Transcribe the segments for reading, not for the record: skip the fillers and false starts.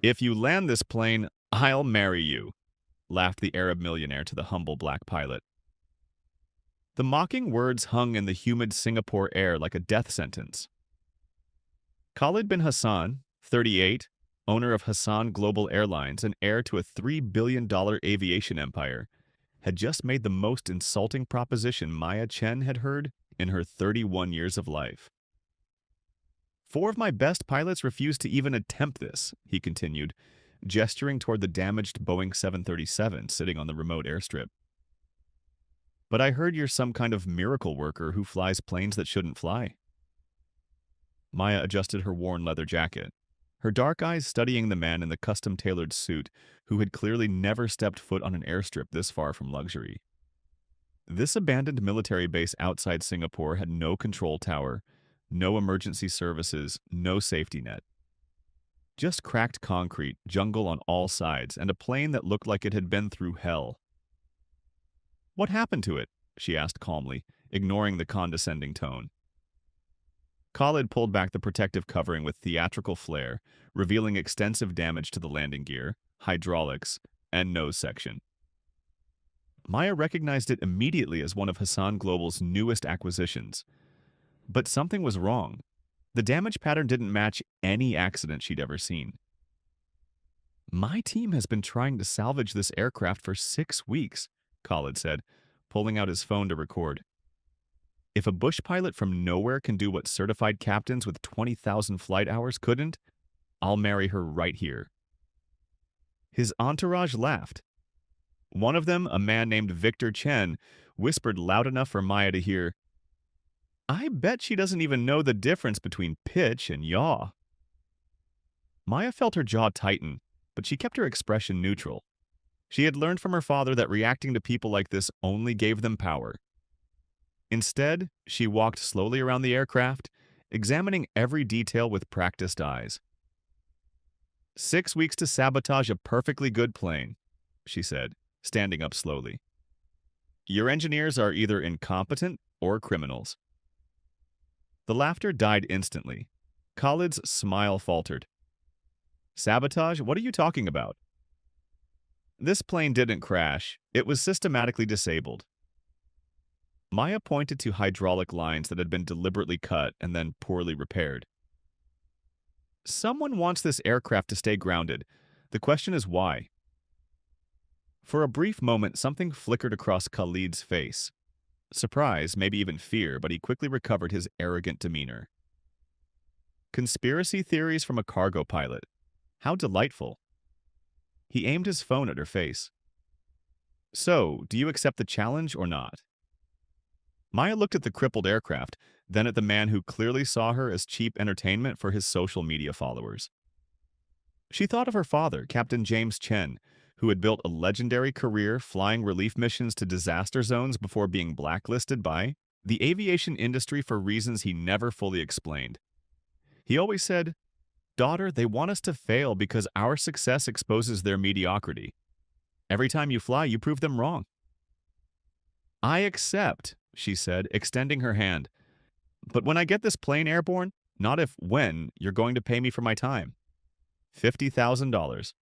"If you land this plane, I'll marry you," laughed the Arab millionaire to the humble black pilot. The mocking words hung in the humid Singapore air like a death sentence. Khalid bin Hassan, 38, owner of Hassan Global Airlines and heir to a $3 billion aviation empire, had just made the most insulting proposition Maya Chen had heard in her 31 years of life. "Four of my best pilots refused to even attempt this," he continued, gesturing toward the damaged Boeing 737 sitting on the remote airstrip. "But I heard you're some kind of miracle worker who flies planes that shouldn't fly." Maya adjusted her worn leather jacket, her dark eyes studying the man in the custom-tailored suit who had clearly never stepped foot on an airstrip this far from luxury. This abandoned military base outside Singapore had no control tower, no emergency services, no safety net. Just cracked concrete, jungle on all sides, and a plane that looked like it had been through hell. "What happened to it?" she asked calmly, ignoring the condescending tone. Khalid pulled back the protective covering with theatrical flair, revealing extensive damage to the landing gear, hydraulics, and nose section. Maya recognized it immediately as one of Hassan Global's newest acquisitions. But something was wrong. The damage pattern didn't match any accident she'd ever seen. "My team has been trying to salvage this aircraft for 6 weeks," Khalid said, pulling out his phone to record. "If a bush pilot from nowhere can do what certified captains with 20,000 flight hours couldn't, I'll marry her right here." His entourage laughed. One of them, a man named Victor Chen, whispered loud enough for Maya to hear, "I bet she doesn't even know the difference between pitch and yaw." Maya felt her jaw tighten, but she kept her expression neutral. She had learned from her father that reacting to people like this only gave them power. Instead, she walked slowly around the aircraft, examining every detail with practiced eyes. 6 weeks to sabotage a perfectly good plane," she said, standing up slowly. "Your engineers are either incompetent or criminals." The laughter died instantly. Khalid's smile faltered. "Sabotage? What are you talking about?" "This plane didn't crash. It was systematically disabled." Maya pointed to hydraulic lines that had been deliberately cut and then poorly repaired. "Someone wants this aircraft to stay grounded. The question is why." For a brief moment, something flickered across Khalid's face. Surprise, maybe even fear, but he quickly recovered his arrogant demeanor. "Conspiracy theories from a cargo pilot. How delightful." He aimed his phone at her face. "So, do you accept the challenge or not?" Maya looked at the crippled aircraft, then at the man who clearly saw her as cheap entertainment for his social media followers. She thought of her father, Captain James Chen, who had built a legendary career flying relief missions to disaster zones before being blacklisted by the aviation industry for reasons he never fully explained. He always said, "Daughter, they want us to fail because our success exposes their mediocrity. Every time you fly, you prove them wrong." "I accept," she said, extending her hand. "But when I get this plane airborne, not if when, you're going to pay me for my time. $50,000.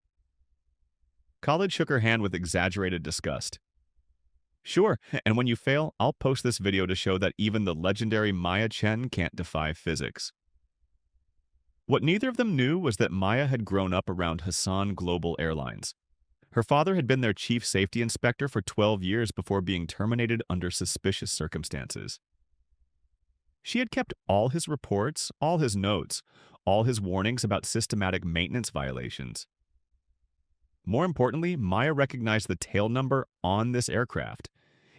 Khalid shook her hand with exaggerated disgust. "Sure, and when you fail, I'll post this video to show that even the legendary Maya Chen can't defy physics." What neither of them knew was that Maya had grown up around Hassan Global Airlines. Her father had been their chief safety inspector for 12 years before being terminated under suspicious circumstances. She had kept all his reports, all his notes, all his warnings about systematic maintenance violations. More importantly, Maya recognized the tail number on this aircraft.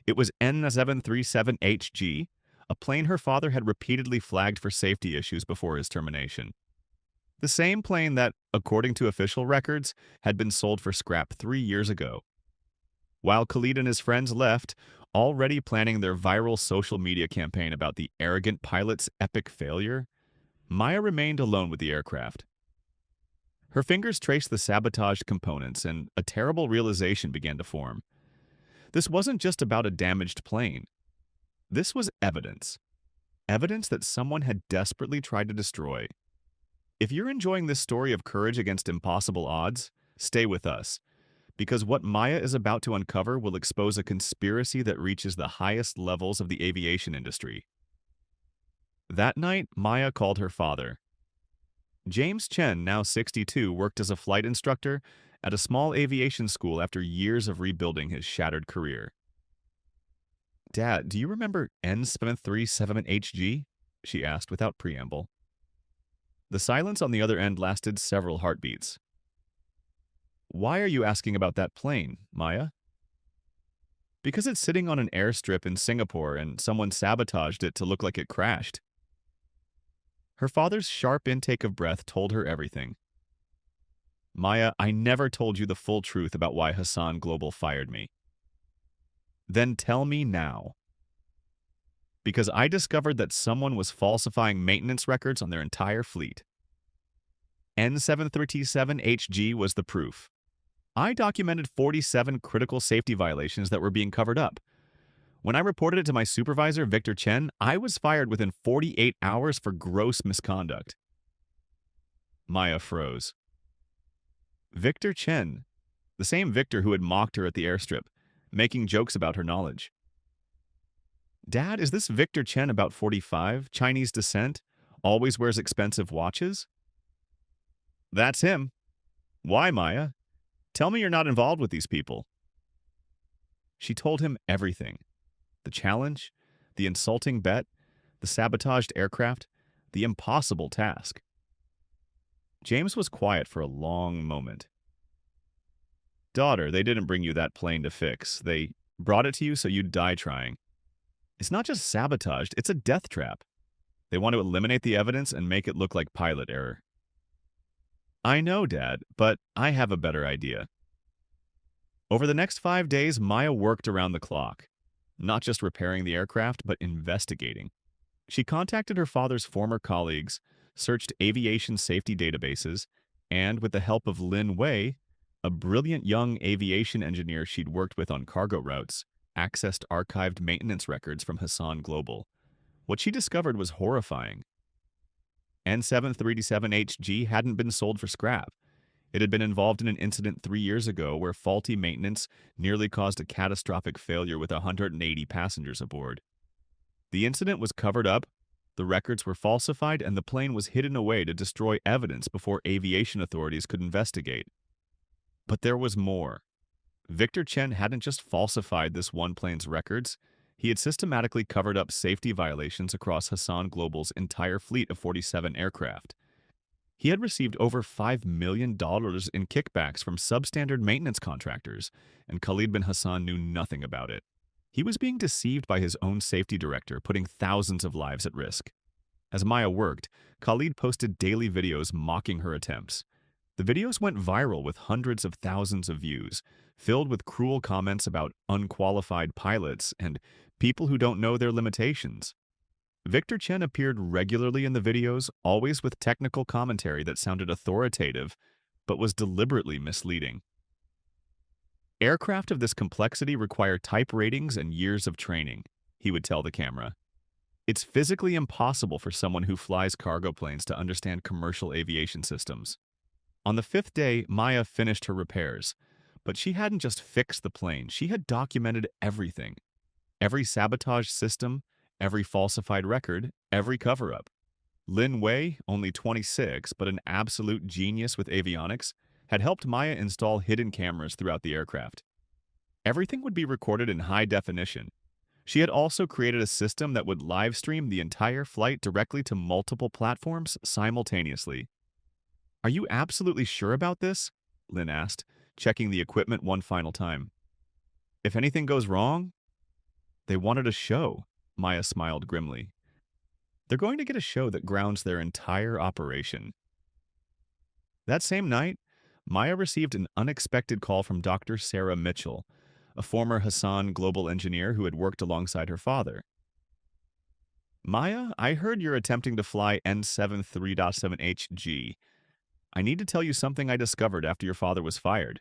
It was N737HG, a plane her father had repeatedly flagged for safety issues before his termination. The same plane that, according to official records, had been sold for scrap 3 years ago. While Khalid and his friends left, already planning their viral social media campaign about the arrogant pilot's epic failure, Maya remained alone with the aircraft. Her fingers traced the sabotaged components, and a terrible realization began to form. This wasn't just about a damaged plane. This was evidence. Evidence that someone had desperately tried to destroy If you're enjoying this story of courage against impossible odds, stay with us, because what Maya is about to uncover will expose a conspiracy that reaches the highest levels of the aviation industry. That night, Maya called her father. James Chen, now 62, worked as a flight instructor at a small aviation school after years of rebuilding his shattered career. "Dad, do you remember N737HG?" she asked without preamble. The silence on the other end lasted several heartbeats. "Why are you asking about that plane, Maya?" "Because it's sitting on an airstrip in Singapore and someone sabotaged it to look like it crashed." Her father's sharp intake of breath told her everything. "Maya, I never told you the full truth about why Hassan Global fired me." "Then tell me now." "Because I discovered that someone was falsifying maintenance records on their entire fleet." N737HG was the proof. I documented 47 critical safety violations that were being covered up. When I reported it to my supervisor, Victor Chen, I was fired within 48 hours for gross misconduct. Maya froze. Victor Chen, the same Victor who had mocked her at the airstrip, making jokes about her knowledge. "Dad, is this Victor Chen about 45, Chinese descent, always wears expensive watches?" "That's him." "Why, Maya? Tell me you're not involved with these people." She told him everything. The challenge, the insulting bet, the sabotaged aircraft, the impossible task. James was quiet for a long moment. "Daughter, they didn't bring you that plane to fix. They brought it to you so you'd die trying. It's not just sabotaged, it's a death trap. They want to eliminate the evidence and make it look like pilot error." "I know, Dad, but I have a better idea." Over the next 5 days, Maya worked around the clock, not just repairing the aircraft, but investigating. She contacted her father's former colleagues, searched aviation safety databases, and with the help of Lin Wei, a brilliant young aviation engineer she'd worked with on cargo routes, accessed archived maintenance records from Hassan Global. What she discovered was horrifying. N737HG hadn't been sold for scrap. It had been involved in an incident 3 years ago where faulty maintenance nearly caused a catastrophic failure with 180 passengers aboard. The incident was covered up, the records were falsified, and the plane was hidden away to destroy evidence before aviation authorities could investigate. But there was more. Victor Chen hadn't just falsified this one plane's records, he had systematically covered up safety violations across Hassan Global's entire fleet of 47 aircraft. He had received over $5 million in kickbacks from substandard maintenance contractors, and Khalid bin Hassan knew nothing about it. He was being deceived by his own safety director, putting thousands of lives at risk. As Maya worked, Khalid posted daily videos mocking her attempts. The videos went viral with hundreds of thousands of views, filled with cruel comments about unqualified pilots and people who don't know their limitations. Victor Chen appeared regularly in the videos, always with technical commentary that sounded authoritative, but was deliberately misleading. "Aircraft of this complexity require type ratings and years of training," he would tell the camera. "It's physically impossible for someone who flies cargo planes to understand commercial aviation systems." On the 5th day, Maya finished her repairs, but she hadn't just fixed the plane, she had documented everything. Every sabotage system, every falsified record, every cover-up. Lin Wei, only 26, but an absolute genius with avionics, had helped Maya install hidden cameras throughout the aircraft. Everything would be recorded in high definition. She had also created a system that would live stream the entire flight directly to multiple platforms simultaneously. "Are you absolutely sure about this?" Lin asked, checking the equipment one final time. "If anything goes wrong?" "They wanted a show," Maya smiled grimly. "They're going to get a show that grounds their entire operation." That same night, Maya received an unexpected call from Dr. Sarah Mitchell, a former Hassan Global engineer who had worked alongside her father. "Maya, I heard you're attempting to fly N73.7HG. I need to tell you something I discovered after your father was fired."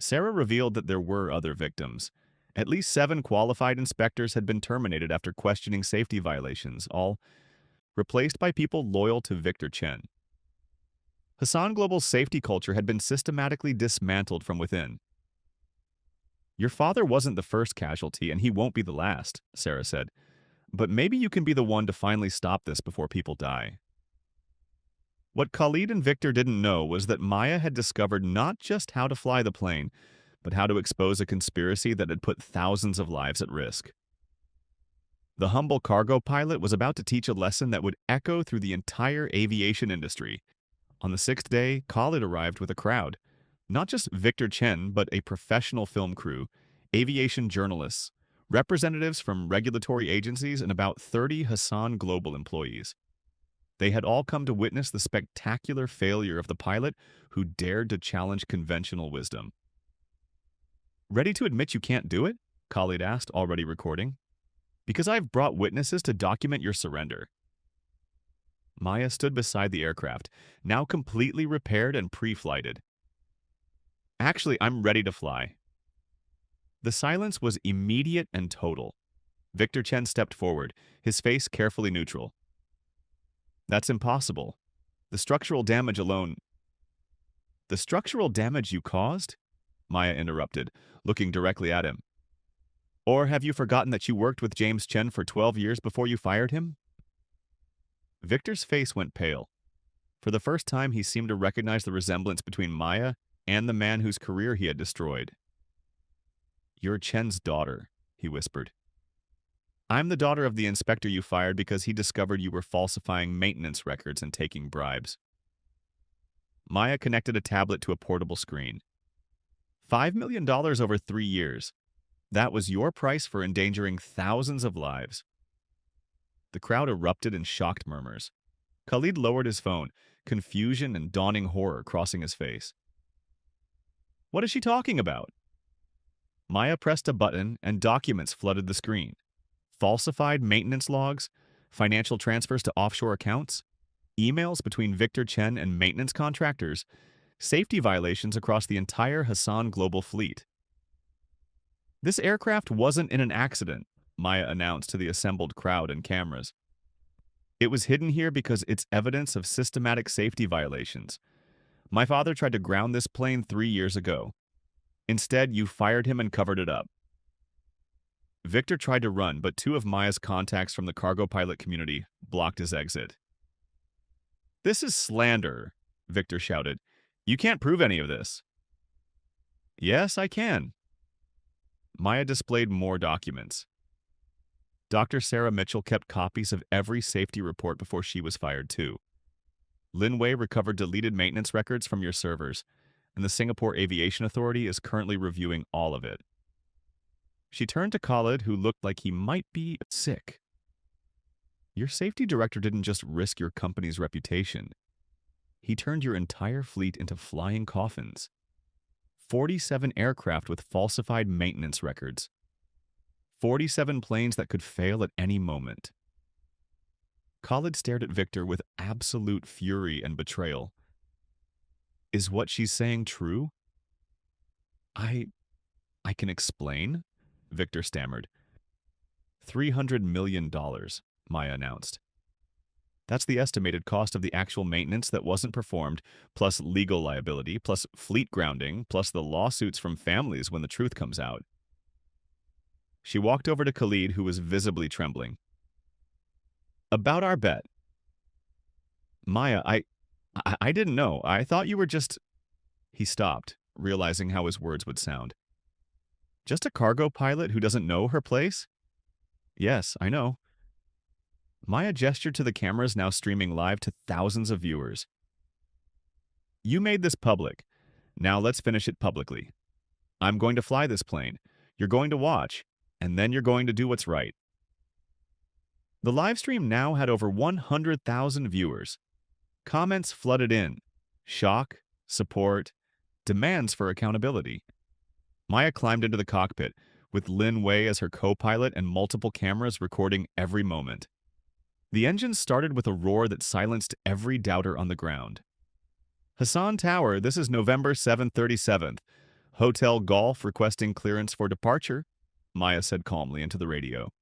Sarah revealed that there were other victims. At least 7 qualified inspectors had been terminated after questioning safety violations, all replaced by people loyal to Victor Chen. Hassan Global's safety culture had been systematically dismantled from within. Your father wasn't the first casualty, and he won't be the last, Sarah said. But maybe you can be the one to finally stop this before people die. What Khalid and Victor didn't know was that Maya had discovered not just how to fly the plane, but how to expose a conspiracy that had put thousands of lives at risk. The humble cargo pilot was about to teach a lesson that would echo through the entire aviation industry. On the sixth day, Khalid arrived with a crowd. Not just Victor Chen, but a professional film crew, aviation journalists, representatives from regulatory agencies, and about 30 Hassan Global employees. They had all come to witness the spectacular failure of the pilot who dared to challenge conventional wisdom. "Ready to admit you can't do it?" Khalid asked, already recording. "Because I've brought witnesses to document your surrender." Maya stood beside the aircraft, now completely repaired and pre-flighted. "Actually, I'm ready to fly." The silence was immediate and total. Victor Chen stepped forward, his face carefully neutral. "That's impossible. The structural damage alone—" "The structural damage you caused?" Maya interrupted, looking directly at him. "Or have you forgotten that you worked with James Chen for 12 years before you fired him?" Victor's face went pale. For the first time, he seemed to recognize the resemblance between Maya and the man whose career he had destroyed. "You're Chen's daughter," he whispered. "I'm the daughter of the inspector you fired because he discovered you were falsifying maintenance records and taking bribes." Maya connected a tablet to a portable screen. $5 million over 3 years. That was your price for endangering thousands of lives. The crowd erupted in shocked murmurs. Khalid lowered his phone, confusion and dawning horror crossing his face. "What is she talking about?" Maya pressed a button and documents flooded the screen. Falsified maintenance logs, financial transfers to offshore accounts, emails between Victor Chen and maintenance contractors, safety violations across the entire Hassan Global fleet. "This aircraft wasn't in an accident," Maya announced to the assembled crowd and cameras. "It was hidden here because it's evidence of systematic safety violations. My father tried to ground this plane 3 years ago. Instead, you fired him and covered it up." Victor tried to run, but 2 of Maya's contacts from the cargo pilot community blocked his exit. "This is slander," Victor shouted. "You can't prove any of this." "Yes, I can." Maya displayed more documents. Dr. Sarah Mitchell kept copies of every safety report before she was fired, too. Lin Wei recovered deleted maintenance records from your servers, and the Singapore Aviation Authority is currently reviewing all of it. She turned to Khalid, who looked like he might be sick. "Your safety director didn't just risk your company's reputation. He turned your entire fleet into flying coffins. 47 aircraft with falsified maintenance records. 47 planes that could fail at any moment." Khalid stared at Victor with absolute fury and betrayal. "Is what she's saying true?" I can explain," Victor stammered. $300 million, Maya announced. "That's the estimated cost of the actual maintenance that wasn't performed, plus legal liability, plus fleet grounding, plus the lawsuits from families when the truth comes out." She walked over to Khalid, who was visibly trembling. "About our bet." "Maya, I didn't know. I thought you were just—" He stopped, realizing how his words would sound. "Just a cargo pilot who doesn't know her place?" "Yes, I know." Maya gestured to the cameras now streaming live to thousands of viewers. "You made this public. Now let's finish it publicly. I'm going to fly this plane. You're going to watch, and then you're going to do what's right." The live stream now had over 100,000 viewers. Comments flooded in. Shock, support, demands for accountability. Maya climbed into the cockpit, with Lin Wei as her co-pilot and multiple cameras recording every moment. The engines started with a roar that silenced every doubter on the ground. "Hassan Tower, this is November 737th. Hotel Golf requesting clearance for departure," Maya said calmly into the radio.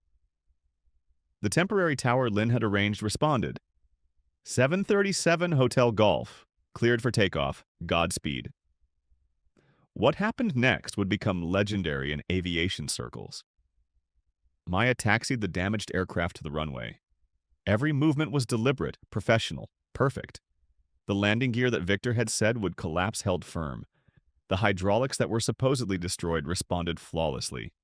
The temporary tower Lynn had arranged responded. 737 Hotel Golf, cleared for takeoff, Godspeed. What happened next would become legendary in aviation circles. Maya taxied the damaged aircraft to the runway. Every movement was deliberate, professional, perfect. The landing gear that Victor had said would collapse held firm. The hydraulics that were supposedly destroyed responded flawlessly.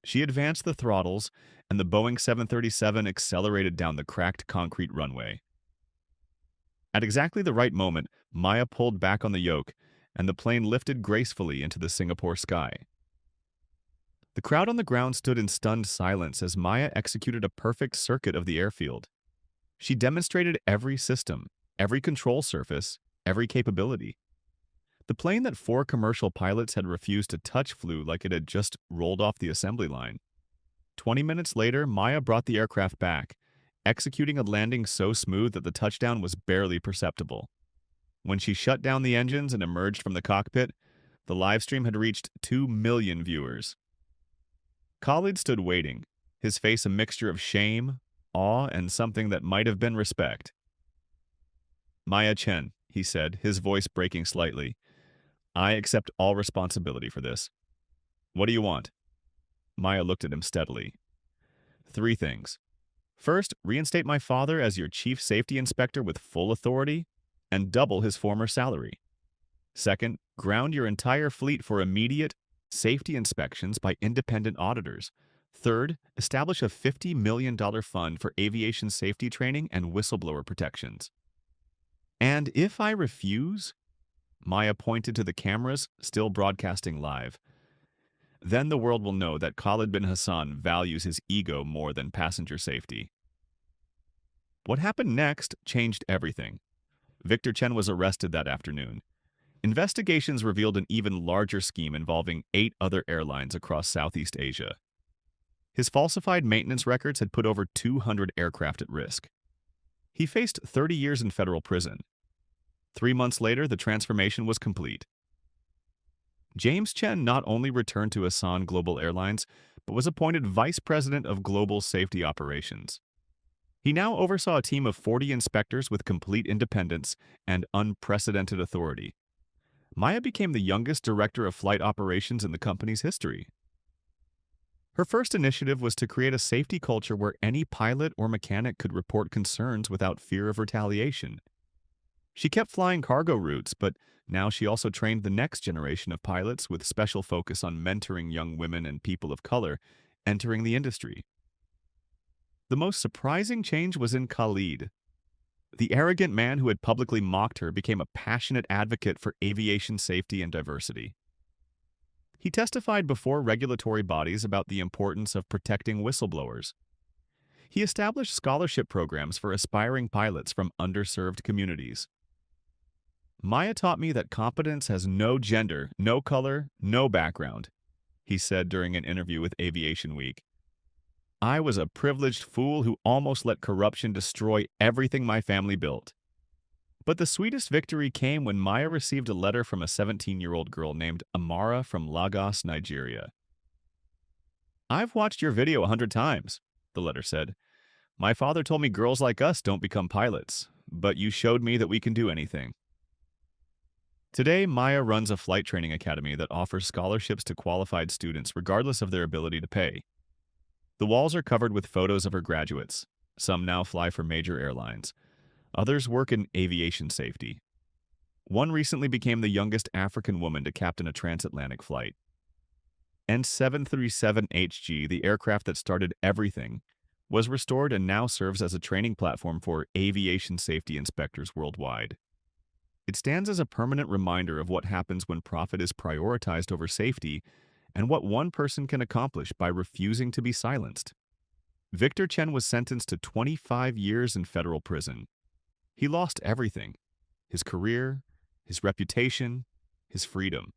She advanced the throttles, and the Boeing 737 accelerated down the cracked concrete runway. At exactly the right moment, Maya pulled back on the yoke, and the plane lifted gracefully into the Singapore sky. The crowd on the ground stood in stunned silence as Maya executed a perfect circuit of the airfield. She demonstrated every system, every control surface, every capability. The plane that 4 commercial pilots had refused to touch flew like it had just rolled off the assembly line. 20 minutes later, Maya brought the aircraft back, executing a landing so smooth that the touchdown was barely perceptible. When she shut down the engines and emerged from the cockpit, the livestream had reached 2 million viewers. Khalid stood waiting, his face a mixture of shame, awe, and something that might have been respect. "Maya Chen," he said, his voice breaking slightly. "I accept all responsibility for this. What do you want?" Maya looked at him steadily. 3 things. First, reinstate my father as your chief safety inspector with full authority and double his former salary. Second, ground your entire fleet for immediate safety inspections by independent auditors. Third, establish a $50 million fund for aviation safety training and whistleblower protections. And if I refuse, Maya pointed to the cameras still broadcasting live, then the world will know that Khalid bin Hassan values his ego more than passenger safety. What happened next changed everything. Victor Chen was arrested that afternoon. Investigations revealed an even larger scheme involving 8 other airlines across Southeast Asia. His falsified maintenance records had put over 200 aircraft at risk. He faced 30 years in federal prison. 3 months later, the transformation was complete. James Chen not only returned to Hassan Global Airlines, but was appointed Vice President of Global Safety Operations. He now oversaw a team of 40 inspectors with complete independence and unprecedented authority. Maya became the youngest director of flight operations in the company's history. Her first initiative was to create a safety culture where any pilot or mechanic could report concerns without fear of retaliation. She kept flying cargo routes, but now she also trained the next generation of pilots with special focus on mentoring young women and people of color entering the industry. The most surprising change was in Khalid. The arrogant man who had publicly mocked her became a passionate advocate for aviation safety and diversity. He testified before regulatory bodies about the importance of protecting whistleblowers. He established scholarship programs for aspiring pilots from underserved communities. "Maya taught me that competence has no gender, no color, no background," he said during an interview with Aviation Week. "I was a privileged fool who almost let corruption destroy everything my family built." But the sweetest victory came when Maya received a letter from a 17-year-old girl named Amara from Lagos, Nigeria. "I've watched your video 100 times, the letter said. "My father told me girls like us don't become pilots, but you showed me that we can do anything." Today, Maya runs a flight training academy that offers scholarships to qualified students regardless of their ability to pay. The walls are covered with photos of her graduates. Some now fly for major airlines. Others work in aviation safety. One recently became the youngest African woman to captain a transatlantic flight. N737HG, the aircraft that started everything, was restored and now serves as a training platform for aviation safety inspectors worldwide. It stands as a permanent reminder of what happens when profit is prioritized over safety and what one person can accomplish by refusing to be silenced. Victor Chen was sentenced to 25 years in federal prison. He lost everything: his career, his reputation, his freedom.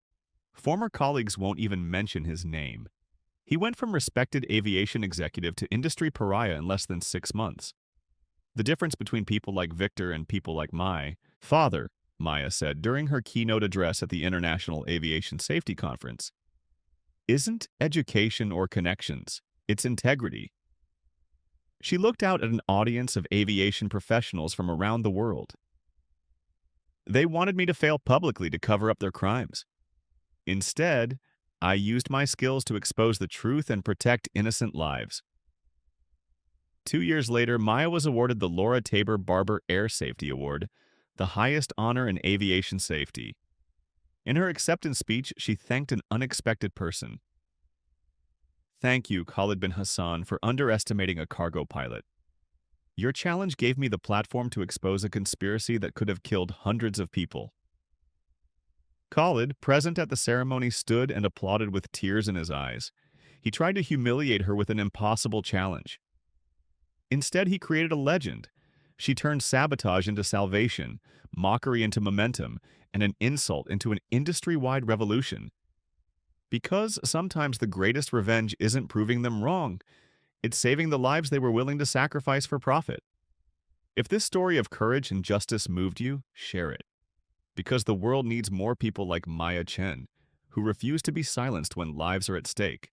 Former colleagues won't even mention his name. He went from respected aviation executive to industry pariah in less than 6 months. The difference between people like Victor and people like my father, Maya said during her keynote address at the International Aviation Safety Conference, isn't education or connections, it's integrity. She looked out at an audience of aviation professionals from around the world. They wanted me to fail publicly to cover up their crimes. Instead, I used my skills to expose the truth and protect innocent lives. 2 years later, Maya was awarded the Laura Tabor Barber Air Safety Award, the highest honor in aviation safety. In her acceptance speech, she thanked an unexpected person. "Thank you, Khalid bin Hassan, for underestimating a cargo pilot. Your challenge gave me the platform to expose a conspiracy that could have killed hundreds of people." Khalid, present at the ceremony, stood and applauded with tears in his eyes. He tried to humiliate her with an impossible challenge. Instead, he created a legend. She turned sabotage into salvation, mockery into momentum, and an insult into an industry-wide revolution. Because sometimes the greatest revenge isn't proving them wrong, it's saving the lives they were willing to sacrifice for profit. If this story of courage and justice moved you, share it. Because the world needs more people like Maya Chen, who refuse to be silenced when lives are at stake.